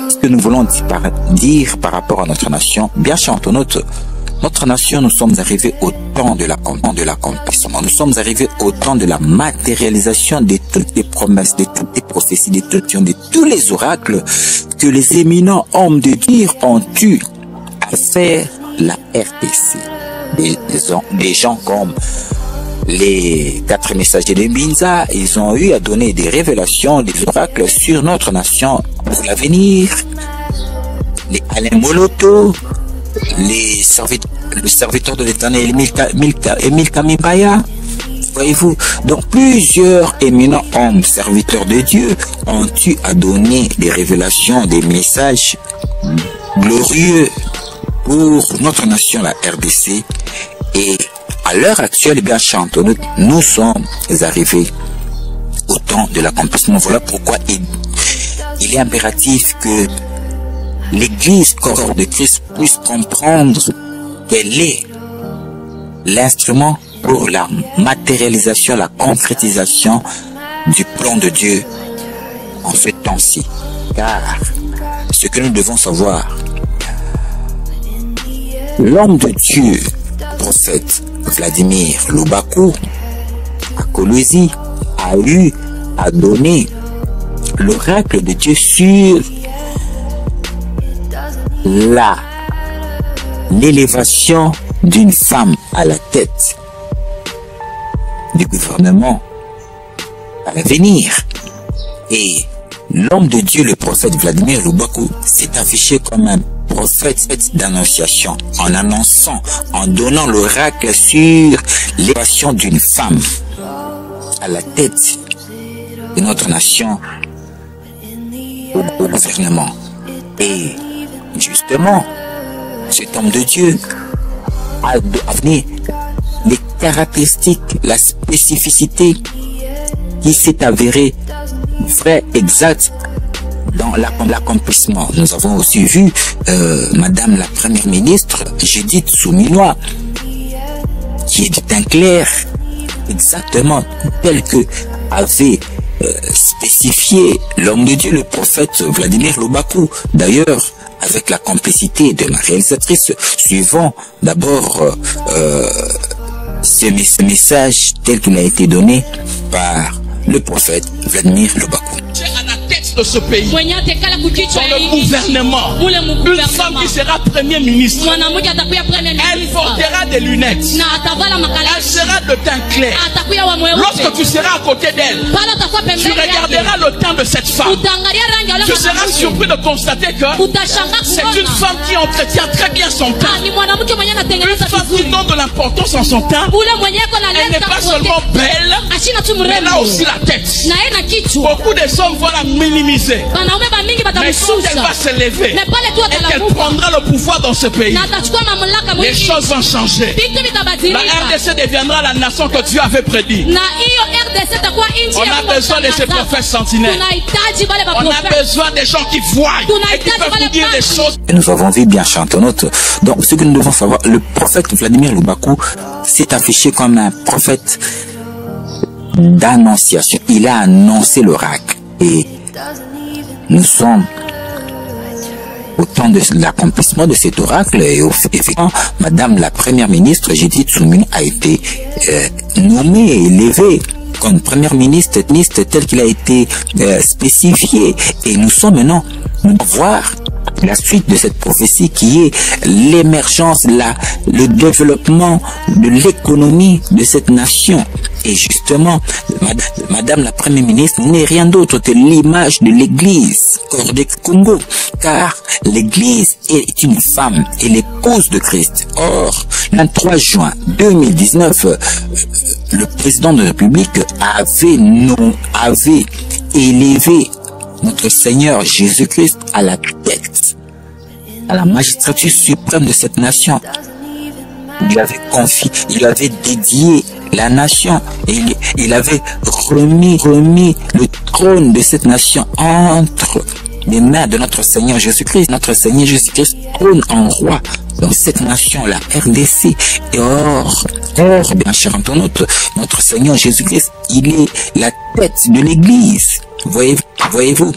Ce que nous voulons dire par rapport à notre nation, bien chantons notre nation, nous sommes arrivés au temps de l'accomplissement. Nous sommes arrivés au temps de la matérialisation de toutes les promesses, de toutes les prophéties, de tous les oracles que les éminents hommes de Dieu ont eu à faire la RDC. Des gens comme les 4 messagers de Binza, ils ont eu à donner des révélations, des oracles sur notre nation pour l'avenir. Les Alain Moloto, le serviteur de l'Éternel Emile Kamibaya, voyez-vous. Donc plusieurs éminents hommes, serviteurs de Dieu, ont eu à donner des révélations, des messages glorieux pour notre nation, la RDC. Et à l'heure actuelle, bien chantons, nous sommes arrivés au temps de l'accomplissement. Voilà pourquoi il est impératif que l'Église, corps de Christ, puisse comprendre quel est l'instrument pour la matérialisation, la concrétisation du plan de Dieu en ce temps-ci. Car ce que nous devons savoir, l'homme de Dieu, prophète Vladimir Lubaku, à Kolwezi, a eu à donner l'oracle de Dieu sur l'élévation d'une femme à la tête du gouvernement à l'avenir. Et l'homme de Dieu, le prophète Vladimir Lubaku, s'est affiché comme un prophète d'annonciation, en annonçant, en donnant l'oracle sur l'élévation d'une femme à la tête de notre nation au gouvernement. Et justement, cet homme de Dieu a donné les caractéristiques, la spécificité qui s'est avérée vraie, exacte dans l'accomplissement. Nous avons aussi vu Madame la Première ministre, Judith Souminois, qui est du teint clair, exactement tel que avait spécifié l'homme de Dieu, le prophète Vladimir Lubaku. D'ailleurs, avec la complicité de ma réalisatrice, suivant d'abord ce message tel qu'il a été donné par le prophète Vladimir Lubaku. De ce pays, dans le gouvernement, une femme qui sera premier ministre, elle portera des lunettes, elle sera de teint clair. Lorsque tu seras à côté d'elle, tu regarderas le teint de cette femme, tu seras surpris de constater que c'est une femme qui entretient très bien son teint, une femme qui donne de l'importance en son teint. Elle n'est pas seulement belle, mais elle a aussi la tête. Beaucoup de hommes vont la minimiser. Mais quand elle va se lever et qu'elle prendra le pouvoir dans ce pays, les choses vont changer. La RDC deviendra la nation que Dieu avait prédit. On a besoin de ces prophètes sentinelles. On a besoin des gens qui voient et qui peuvent nous dire des choses. Et nous avons vu bien chantonote. Donc ce que nous devons savoir, le prophète Vladimir Lubaku s'est affiché comme un prophète d'annonciation. Il a annoncé l'oracle. Et nous sommes au temps de l'accomplissement de cet oracle. Et effectivement, Madame la Première ministre, Judith Souminois, a été nommée et élevée comme Première ministre tel qu'il a été spécifié. Et nous sommes maintenant, nous devons voir la suite de cette prophétie qui est l'émergence, le développement de l'économie de cette nation. Et justement, Madame la Première ministre n'est rien d'autre que l'image de l'Église hors du Congo, car l'Église est une femme et l'épouse de Christ. Or, le 23 juin 2019, le président de la République avait élevé notre Seigneur Jésus-Christ à la tête, à la magistrature suprême de cette nation. Il lui avait confié, il lui avait dédié la nation et il avait remis le trône de cette nation entre les mains de notre Seigneur Jésus-Christ. Notre Seigneur Jésus-Christ trône en roi dans cette nation, la RDC. Et or, bien cher internaute, notre Seigneur Jésus-Christ, il est la tête de l'Église. Voyez-vous?